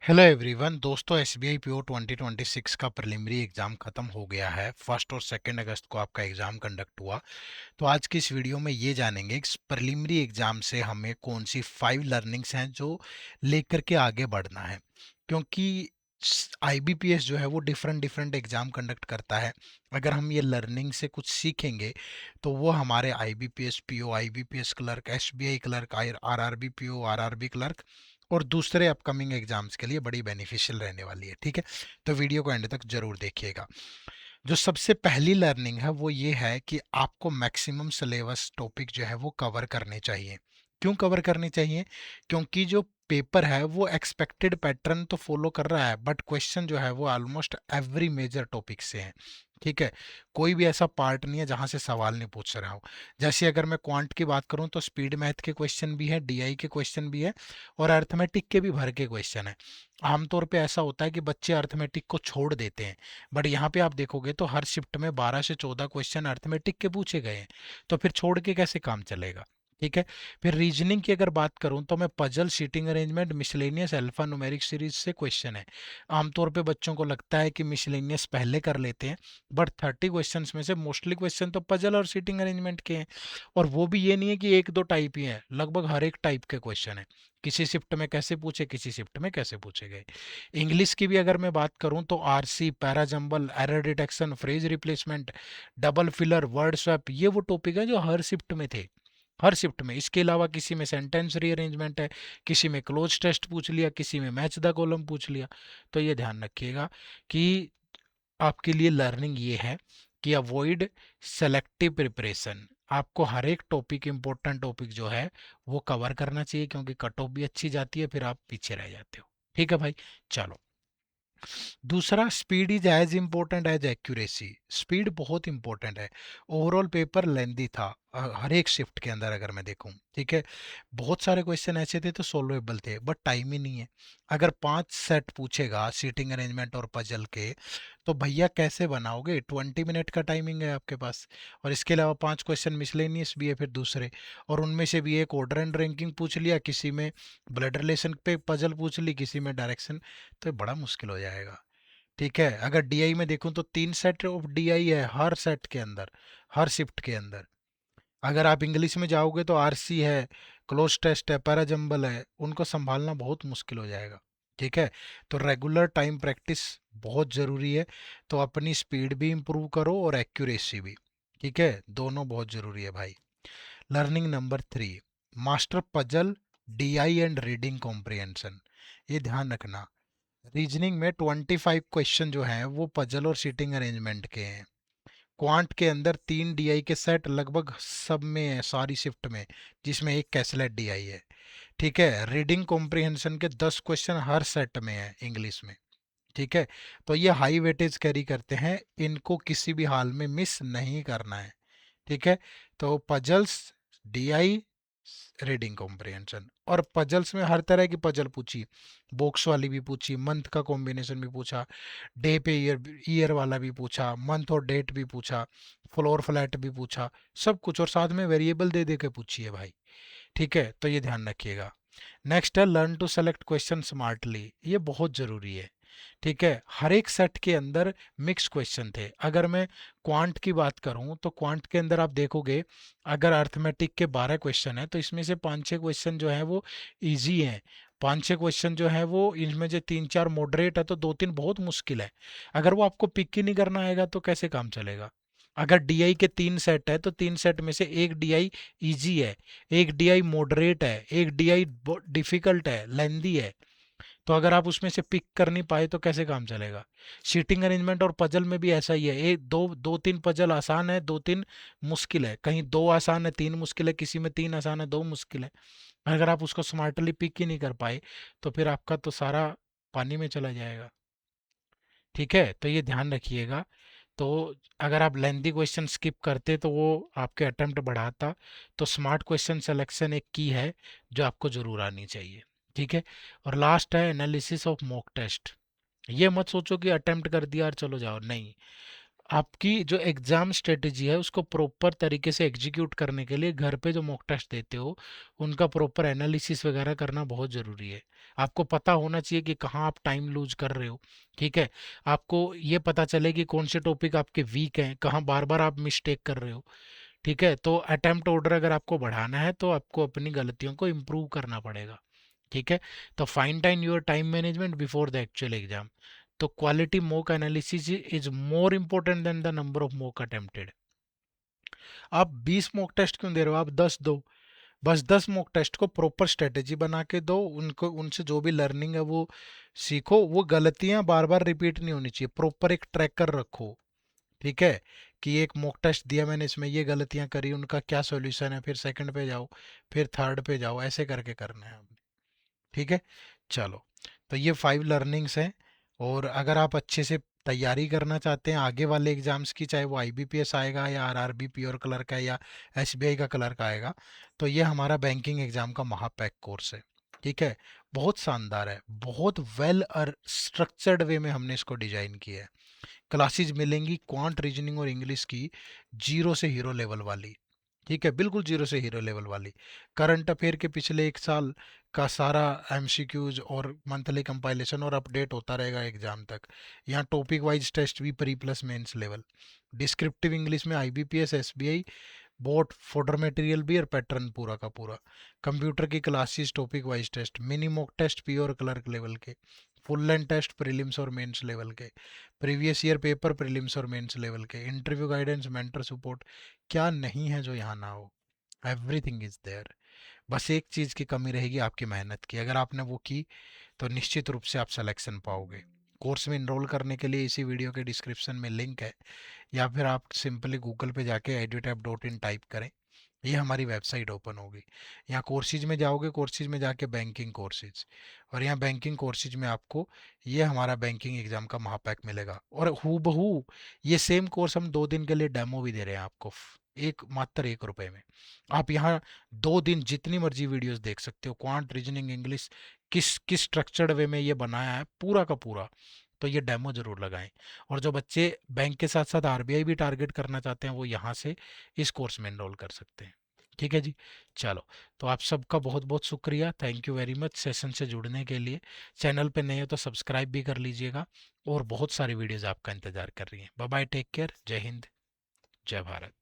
Hello everyone दोस्तों, SBI PO 2026 का preliminary exam खत्म हो गया है। 1 और 2 अगस्त को आपका एग्जाम कंडक्ट हुआ। तो आज की इस वीडियो में ये जानेंगे कि इस प्रिलिमिनरी एग्जाम से हमें कौन सी 5 लर्निंग्स हैं जो लेकर के आगे बढ़ना है। क्योंकि आईबीपीएस जो है वो डिफरेंट डिफरेंट एग्जाम कंडक्ट करता है। अगर हम ये लर्निंग से कुछ सीखेंगे तो वो हमारे IBPS PO, IBPS clerk, SBI clerk, RRB PO, RRB clerk और दूसरे अपकमिंग एग्जाम्स के लिए बड़ी बेनिफिशियल रहने वाली है। ठीक है, तो वीडियो को एंड तक जरूर देखिएगा। जो सबसे पहली लर्निंग है वो ये है कि आपको मैक्सिमम सिलेबस टॉपिक जो है वो कवर करने चाहिए। क्यों कवर करने चाहिए? क्योंकि जो पेपर है वो एक्सपेक्टेड पैटर्न तो फॉलो कर रहा है, बट क्वेश्चन जो है वो ऑलमोस्ट एवरी मेजर टॉपिक से है। ठीक है, कोई भी ऐसा पार्ट नहीं है जहां से सवाल नहीं पूछ रहा हो। जैसे अगर मैं क्वांट की बात करूं तो स्पीड मैथ के क्वेश्चन भी है, डीआई के क्वेश्चन भी है और अर्थमेटिक के भी भर के क्वेश्चन है। आमतौर पे ऐसा होता है कि बच्चे अर्थमेटिक को छोड़ देते हैं, बट यहाँ पे आप देखोगे तो हर शिफ्ट में 12 से 14 क्वेश्चन अर्थमेटिक के पूछे गए हैं। तो फिर छोड़ के कैसे काम चलेगा? ठीक है। फिर रीजनिंग की अगर बात करूं तो मैं puzzle, seating arrangement, miscellaneous, alpha numeric series से क्वेश्चन है। आमतौर पे बच्चों को लगता है कि मिसलेनियस पहले कर लेते हैं, बट 30 क्वेश्चंस में से मोस्टली क्वेश्चन तो पजल और सीटिंग अरेंजमेंट के हैं। और वो भी ये नहीं है कि एक दो टाइप ही हैं, लगभग हर एक टाइप के क्वेश्चन है। किसी शिफ्ट में कैसे पूछे, किसी शिफ्ट में कैसे पूछे गए। इंग्लिश की भी अगर मैं बात करूं तो RC, parajumble, error detection, phrase replacement, double filler, word swap, ये वो टॉपिक है जो हर शिफ्ट में थे, हर शिफ्ट में। इसके अलावा किसी में सेंटेंस रीअरेंजमेंट है, किसी में क्लोज टेस्ट पूछ लिया, किसी में मैच द कॉलम पूछ लिया। तो ये ध्यान रखिएगा कि आपके लिए लर्निंग ये है कि अवॉइड सेलेक्टिव प्रिपरेशन। आपको हर एक टॉपिक, इंपॉर्टेंट टॉपिक जो है वो कवर करना चाहिए, क्योंकि कट ऑफ भी अच्छी जाती है, फिर आप पीछे रह जाते हो। ठीक है भाई, चलो। दूसरा, speed is as important as accuracy. Speed बहुत इंपॉर्टेंट है। ओवरऑल पेपर लेंदी था हर एक शिफ्ट के अंदर अगर मैं देखूं। ठीक है, बहुत सारे क्वेश्चन ऐसे थे तो सोल्वेबल थे, बट टाइम ही नहीं है। अगर 5 सेट पूछेगा सीटिंग अरेंजमेंट और पजल के, तो भैया कैसे बनाओगे? 20 मिनट का टाइमिंग है आपके पास। और इसके अलावा 5 क्वेश्चन मिसलेनियस भी है फिर दूसरे, और उनमें से भी एक ऑर्डर एंड रैंकिंग पूछ लिया, किसी में ब्लड रिलेशन पे पजल पूछ ली, किसी में डायरेक्शन। तो ये बड़ा मुश्किल हो जाएगा। ठीक है, अगर डीआई में देखूं तो 3 सेट ऑफ डीआई है हर सेट के अंदर, हर शिफ्ट के अंदर। अगर आप इंग्लिश में जाओगे तो आरसी है, क्लोज टेस्ट है, पैराजंबल है, उनको संभालना बहुत मुश्किल हो जाएगा। ठीक है, तो रेगुलर टाइम प्रैक्टिस बहुत ज़रूरी है। तो अपनी स्पीड भी इम्प्रूव करो और एक्यूरेसी भी। ठीक है, दोनों बहुत ज़रूरी है भाई। Learning number 3, master puzzle, DI and reading comprehension. ये ध्यान रखना, रीजनिंग में 25 क्वेश्चन जो हैं वो पजल और सीटिंग अरेंजमेंट के हैं। क्वांट के अंदर 3 डीआई के सेट लगभग सब में है, सारी शिफ्ट में, जिसमें एक कैसलेट डीआई है। ठीक है, रीडिंग कॉम्प्रिहेंशन के 10 क्वेश्चन हर सेट में है इंग्लिश में। ठीक है, तो ये हाई वेटेज कैरी करते हैं, इनको किसी भी हाल में मिस नहीं करना है। ठीक है, तो पजल्स, डीआई, रीडिंग कॉम्प्रिहेंशन। और पजल्स में हर तरह की पजल पूछी, बॉक्स वाली भी पूछी, मंथ का कॉम्बिनेशन भी पूछा, डे पे ईयर ईयर वाला भी पूछा, मंथ और डेट भी पूछा, फ्लोर फ्लैट भी पूछा, सब कुछ। और साथ में वेरिएबल दे दे के पूछी है भाई। ठीक है, तो ये ध्यान रखिएगा। नेक्स्ट है learn to select question smartly. ये बहुत ज़रूरी है। ठीक है, हर एक सेट के अंदर मिक्स क्वेश्चन थे। अगर मैं क्वांट की बात करूं तो क्वांट के अंदर आप देखोगे, अगर अर्थमेटिक के 12 क्वेश्चन है तो इसमें से 5-6 क्वेश्चन जो है वो इजी हैं। 5-6 क्वेश्चन जो है वो, इनमें से 3-4 मॉडरेट है तो 2-3 बहुत मुश्किल है। अगर वो आपको पिक ही नहीं करना आएगा तो कैसे काम चलेगा? अगर डीआई के 3 सेट है तो 3 सेट में से एक डीआई इजी है, एक डीआई मॉडरेट है, एक डीआई डिफिकल्ट है, लेंदी है। तो अगर आप उसमें से पिक कर नहीं पाए तो कैसे काम चलेगा? सीटिंग अरेंजमेंट और पजल में भी ऐसा ही है, एक दो दो तीन पजल आसान है, 2-3 मुश्किल है, कहीं 2 आसान है 3 मुश्किल है, किसी में 3 आसान है 2 मुश्किल है। अगर आप उसको स्मार्टली पिक ही नहीं कर पाए तो फिर आपका तो सारा पानी में चला जाएगा। ठीक है, तो ये ध्यान रखिएगा। तो अगर आप लेंदी क्वेश्चन स्किप करते तो वो आपके अटेम्प्ट बढ़ाता। तो स्मार्ट क्वेश्चन सिलेक्शन एक की है जो आपको जरूर आनी चाहिए। ठीक है, और लास्ट है एनालिसिस ऑफ मॉक टेस्ट। ये मत सोचो कि अटेम्प्ट कर दिया और चलो जाओ, नहीं। आपकी जो एग्ज़ाम स्ट्रेटेजी है उसको प्रॉपर तरीके से एग्जीक्यूट करने के लिए घर पे जो मॉक टेस्ट देते हो उनका प्रॉपर एनालिसिस वगैरह करना बहुत ज़रूरी है। आपको पता होना चाहिए कि कहाँ आप टाइम लूज कर रहे हो, ठीक है? आपको ये पता चले कि कौन से टॉपिक आपके वीक हैं, कहाँ बार बार आप मिस्टेक कर रहे हो, ठीक है? तो अटेम्प्ट ऑर्डर अगर आपको बढ़ाना है तो आपको अपनी गलतियों को इम्प्रूव करना पड़ेगा, ठीक है? तो fine tune your time management before the actual exam. तो quality mock analysis is more important than the number of mock attempted. आप 20 मॉक टेस्ट क्यों दे रहे हो, आप 10 दो। बस 10 मॉक टेस्ट को प्रॉपर स्ट्रेटेजी बना के दो, उनको उनसे जो भी लर्निंग है वो सीखो। वो गलतियां बार बार रिपीट नहीं होनी चाहिए, प्रॉपर एक ट्रैकर रखो, ठीक है? कि एक मॉक टेस्ट दिया मैंने, इसमें ये गलतियां करी, उनका क्या सॉल्यूशन है, फिर सेकंड पे जाओ, फिर थर्ड पे जाओ, ऐसे करके करना है आपने, ठीक है? चलो, तो ये 5 लर्निंग्स हैं। और अगर आप अच्छे से तैयारी करना चाहते हैं आगे वाले एग्जाम्स की, चाहे वो आईबीपीएस आएगा या आरआरबी प्योर कलर का या एसबीआई का कलर का आएगा, तो ये हमारा बैंकिंग एग्जाम का महापैक कोर्स है, ठीक है? बहुत शानदार है, बहुत वेल और स्ट्रक्चर्ड वे में हमने इसको डिजाइन किया है। क्लासेस मिलेंगी क्वांट रीजनिंग और इंग्लिश की, जीरो से हीरो लेवल वाली, ठीक है? बिल्कुल जीरो से हीरो लेवल वाली। करंट अफेयर के पिछले एक साल का सारा एमसीक्यूज और मंथली कंपाइलेशन और अपडेट होता रहेगा एग्जाम तक। यहाँ टॉपिक वाइज टेस्ट भी pre plus mains level. Descriptive English में IBPS SBI board folder material भी और पैटर्न पूरा का पूरा। कंप्यूटर की classes topic wise test, mini mock test P और क्लर्क लेवल के, फुल लेंथ टेस्ट प्रीलिम्स और मेंस लेवल के, प्रीवियस ईयर पेपर प्रीलिम्स और मेंस लेवल के, इंटरव्यू गाइडेंस, मेंटर सपोर्ट। क्या नहीं है जो यहाँ ना हो? Everything is there. बस एक चीज़ की कमी रहेगी, आपकी मेहनत की। अगर आपने वो की तो निश्चित रूप से आप सिलेक्शन पाओगे। कोर्स में इनरोल करने के लिए इसी वीडियो के डिस्क्रिप्शन में लिंक है, या फिर आप सिंपली गूगल पे जाके edutap.in टाइप करें, ये हमारी वेबसाइट ओपन होगी। यहाँ कोर्सेज में जाओगे, कोर्सेज में जाके बैंकिंग कोर्सेज, और यहाँ बैंकिंग कोर्सेज में आपको ये हमारा बैंकिंग एग्जाम का महापैक मिलेगा। और हूबहू ये सेम कोर्स हम 2 दिन के लिए डेमो भी दे रहे हैं आपको, एक मात्र 1 रुपए में। आप यहाँ 2 दिन जितनी मर्जी वीडियोस देख सकते हो, क्वांट रीजनिंग इंग्लिश किस किस स्ट्रक्चर्ड वे में ये बनाया है पूरा का पूरा। तो ये डेमो जरूर लगाएं। और जो बच्चे बैंक के साथ साथ आरबीआई भी टारगेट करना चाहते हैं वो यहाँ से इस कोर्स में एनरोल कर सकते हैं, ठीक है जी? चलो, तो आप सबका बहुत बहुत शुक्रिया, thank you very much session से जुड़ने के लिए। चैनल पे नए हो तो सब्सक्राइब भी कर लीजिएगा, और बहुत सारी वीडियोस आपका इंतजार कर रही हैं। बाय बाय, टेक केयर, जय हिंद, जय भारत।